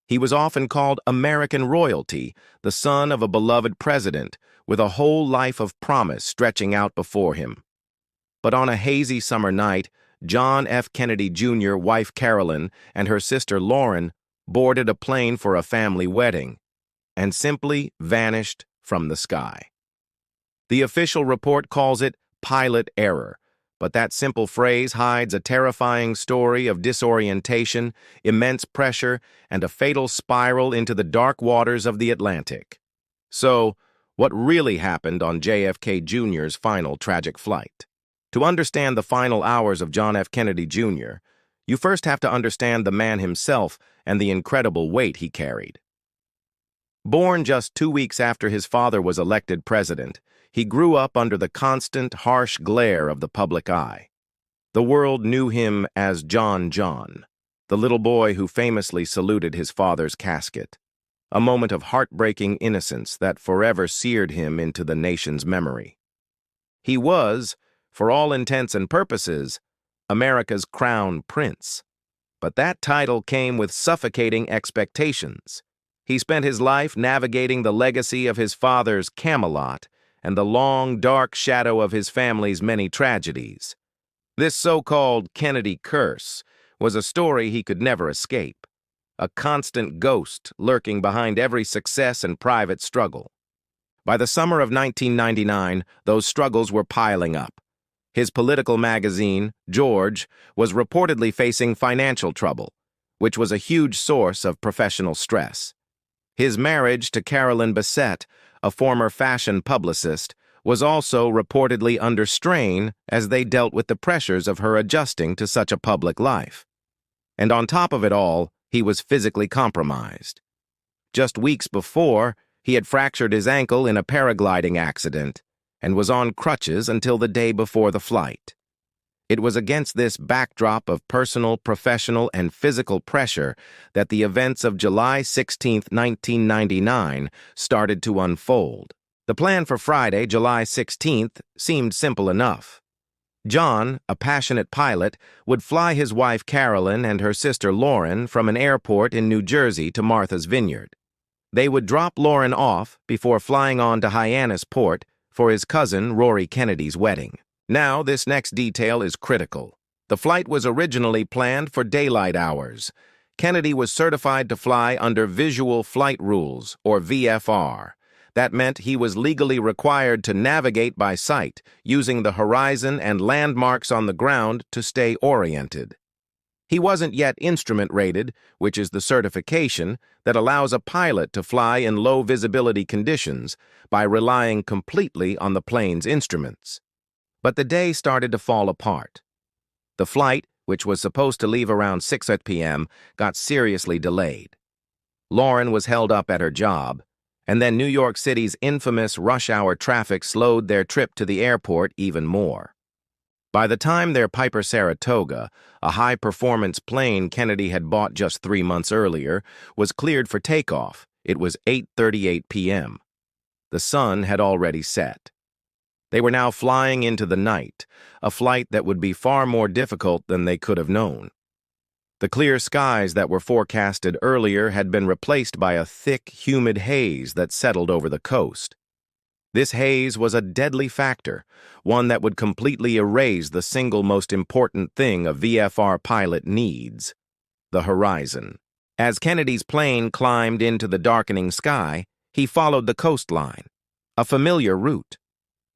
He was often called American royalty, the son of a beloved president, with a whole life of promise stretching out before him. But on a hazy summer night, John F. Kennedy Jr., wife Carolyn, and her sister Lauren boarded a plane for a family wedding and simply vanished from the sky. The official report calls it pilot error, but that simple phrase hides a terrifying story of disorientation, immense pressure, and a fatal spiral into the dark waters of the Atlantic. So, what really happened on JFK Jr.'s final tragic flight? To understand the final hours of John F. Kennedy Jr., you first have to understand the man himself and the incredible weight he carried. Born just 2 weeks after his father was elected president, he grew up under the constant, harsh glare of the public eye. The world knew him as John, the little boy who famously saluted his father's casket, a moment of heartbreaking innocence that forever seared him into the nation's memory. He was, for all intents and purposes, America's crown prince. But that title came with suffocating expectations. He spent his life navigating the legacy of his father's Camelot and the long, dark shadow of his family's many tragedies. This so-called Kennedy curse was a story he could never escape, a constant ghost lurking behind every success and private struggle. By the summer of 1999, those struggles were piling up. His political magazine, George, was reportedly facing financial trouble, which was a huge source of professional stress. His marriage to Carolyn Bessette, a former fashion publicist, was also reportedly under strain as they dealt with the pressures of her adjusting to such a public life. And on top of it all, he was physically compromised. Just weeks before, he had fractured his ankle in a paragliding accident and was on crutches until the day before the flight. It was against this backdrop of personal, professional, and physical pressure that the events of July 16, 1999, started to unfold. The plan for Friday, July 16th, seemed simple enough. John, a passionate pilot, would fly his wife Carolyn and her sister Lauren from an airport in New Jersey to Martha's Vineyard. They would drop Lauren off before flying on to Hyannisport for his cousin Rory Kennedy's wedding. Now, this next detail is critical. The flight was originally planned for daylight hours. Kennedy was certified to fly under Visual Flight Rules, or VFR. That meant he was legally required to navigate by sight, using the horizon and landmarks on the ground to stay oriented. He wasn't yet instrument-rated, which is the certification that allows a pilot to fly in low-visibility conditions by relying completely on the plane's instruments. But the day started to fall apart. The flight, which was supposed to leave around 6 p.m., got seriously delayed. Lauren was held up at her job, and then New York City's infamous rush-hour traffic slowed their trip to the airport even more. By the time their Piper Saratoga, a high-performance plane Kennedy had bought just 3 months earlier, was cleared for takeoff, it was 8:38 p.m. The sun had already set. They were now flying into the night, a flight that would be far more difficult than they could have known. The clear skies that were forecasted earlier had been replaced by a thick, humid haze that settled over the coast. This haze was a deadly factor, one that would completely erase the single most important thing a VFR pilot needs: the horizon. As Kennedy's plane climbed into the darkening sky, he followed the coastline, a familiar route.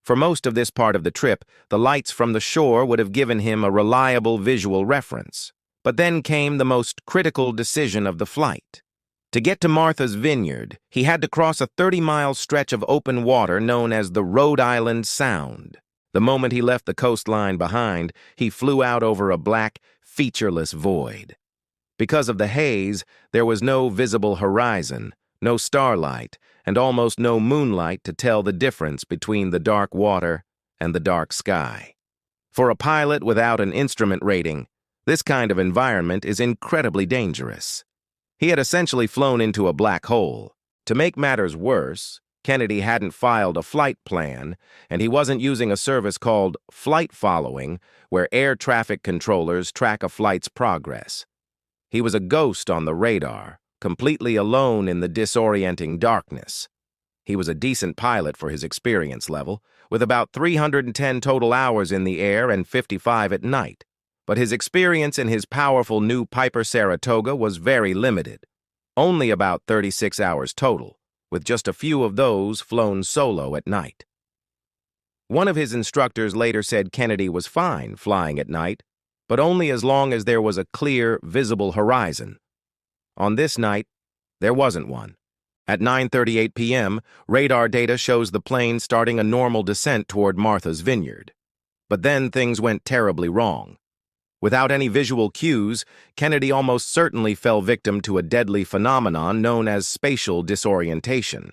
For most of this part of the trip, the lights from the shore would have given him a reliable visual reference. But then came the most critical decision of the flight. To get to Martha's Vineyard, he had to cross a 30-mile stretch of open water known as the Rhode Island Sound. The moment he left the coastline behind, he flew out over a black, featureless void. Because of the haze, there was no visible horizon, no starlight, and almost no moonlight to tell the difference between the dark water and the dark sky. For a pilot without an instrument rating, this kind of environment is incredibly dangerous. He had essentially flown into a black hole. To make matters worse, Kennedy hadn't filed a flight plan, and he wasn't using a service called flight following, where air traffic controllers track a flight's progress. He was a ghost on the radar, completely alone in the disorienting darkness. He was a decent pilot for his experience level, with about 310 total hours in the air and 55 at night. But his experience in his powerful new Piper Saratoga was very limited, only about 36 hours total, with just a few of those flown solo at night. One of his instructors later said Kennedy was fine flying at night, but only as long as there was a clear, visible horizon. On this night, there wasn't one. At 9:38 p.m., radar data shows the plane starting a normal descent toward Martha's Vineyard. But then things went terribly wrong. Without any visual cues, Kennedy almost certainly fell victim to a deadly phenomenon known as spatial disorientation.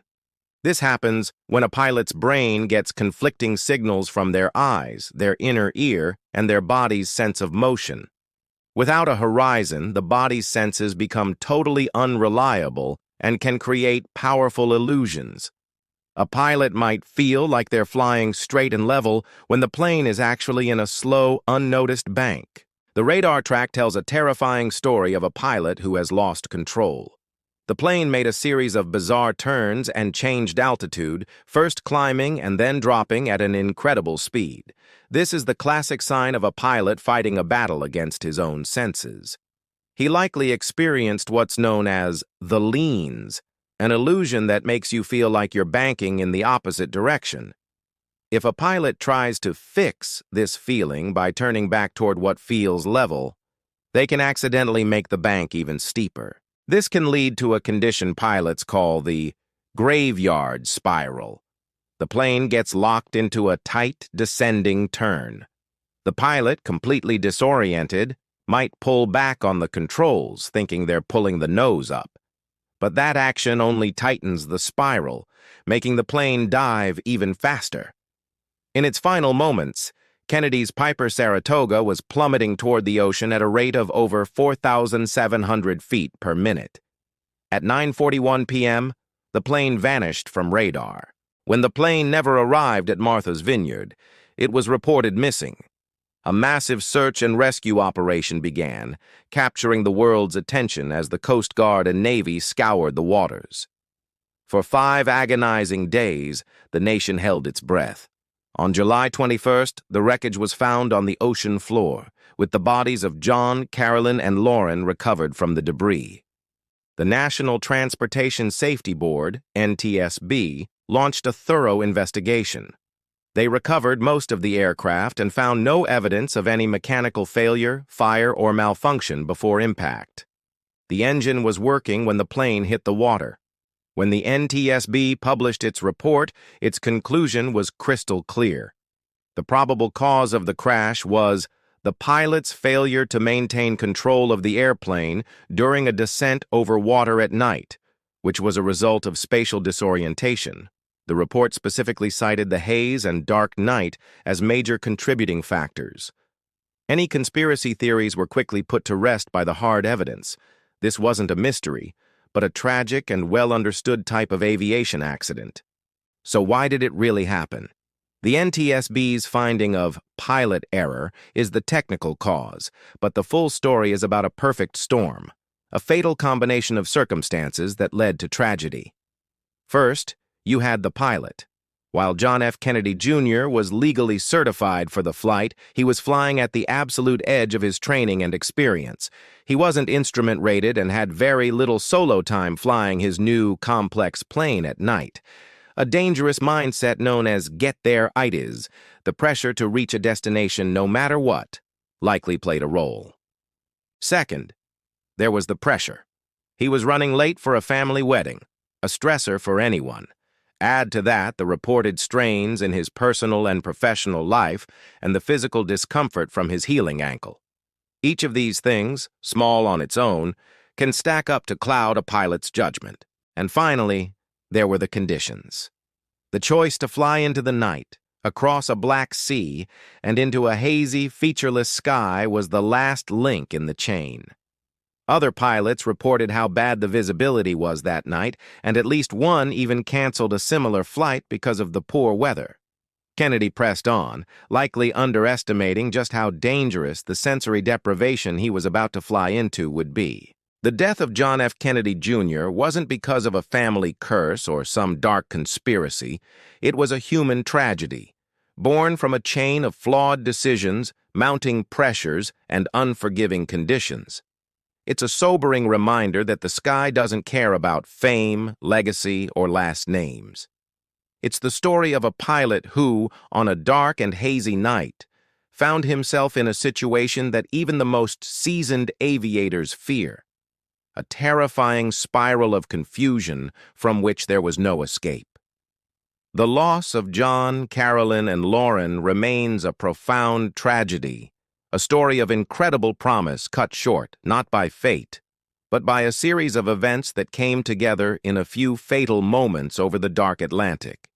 This happens when a pilot's brain gets conflicting signals from their eyes, their inner ear, and their body's sense of motion. Without a horizon, the body's senses become totally unreliable and can create powerful illusions. A pilot might feel like they're flying straight and level when the plane is actually in a slow, unnoticed bank. The radar track tells a terrifying story of a pilot who has lost control. The plane made a series of bizarre turns and changed altitude, first climbing and then dropping at an incredible speed. This is the classic sign of a pilot fighting a battle against his own senses. He likely experienced what's known as the leans, an illusion that makes you feel like you're banking in the opposite direction. If a pilot tries to fix this feeling by turning back toward what feels level, they can accidentally make the bank even steeper. This can lead to a condition pilots call the graveyard spiral. The plane gets locked into a tight, descending turn. The pilot, completely disoriented, might pull back on the controls, thinking they're pulling the nose up. But that action only tightens the spiral, making the plane dive even faster. In its final moments, Kennedy's Piper Saratoga was plummeting toward the ocean at a rate of over 4,700 feet per minute. At 9:41 p.m., the plane vanished from radar. When the plane never arrived at Martha's Vineyard, it was reported missing. A massive search and rescue operation began, capturing the world's attention as the Coast Guard and Navy scoured the waters. For 5 agonizing days, the nation held its breath. On July 21st, the wreckage was found on the ocean floor, with the bodies of John, Carolyn, and Lauren recovered from the debris. The National Transportation Safety Board, NTSB, launched a thorough investigation. They recovered most of the aircraft and found no evidence of any mechanical failure, fire, or malfunction before impact. The engine was working when the plane hit the water. When the NTSB published its report, its conclusion was crystal clear. The probable cause of the crash was the pilot's failure to maintain control of the airplane during a descent over water at night, which was a result of spatial disorientation. The report specifically cited the haze and dark night as major contributing factors. Any conspiracy theories were quickly put to rest by the hard evidence. This wasn't a mystery, but a tragic and well-understood type of aviation accident. So why did it really happen? The NTSB's finding of pilot error is the technical cause, but the full story is about a perfect storm, a fatal combination of circumstances that led to tragedy. First, you had the pilot. While John F. Kennedy Jr. was legally certified for the flight, he was flying at the absolute edge of his training and experience. He wasn't instrument rated and had very little solo time flying his new, complex plane at night. A dangerous mindset known as get-there-itis, the pressure to reach a destination no matter what, likely played a role. Second, there was the pressure. He was running late for a family wedding, a stressor for anyone. Add to that the reported strains in his personal and professional life and the physical discomfort from his healing ankle. Each of these things, small on its own, can stack up to cloud a pilot's judgment. And finally, there were the conditions. The choice to fly into the night, across a black sea, and into a hazy, featureless sky was the last link in the chain. Other pilots reported how bad the visibility was that night, and at least one even canceled a similar flight because of the poor weather. Kennedy pressed on, likely underestimating just how dangerous the sensory deprivation he was about to fly into would be. The death of John F. Kennedy Jr. wasn't because of a family curse or some dark conspiracy. It was a human tragedy, born from a chain of flawed decisions, mounting pressures, and unforgiving conditions. It's a sobering reminder that the sky doesn't care about fame, legacy, or last names. It's the story of a pilot who, on a dark and hazy night, found himself in a situation that even the most seasoned aviators fear, a terrifying spiral of confusion from which there was no escape. The loss of John, Carolyn, and Lauren remains a profound tragedy, a story of incredible promise cut short, not by fate, but by a series of events that came together in a few fatal moments over the dark Atlantic.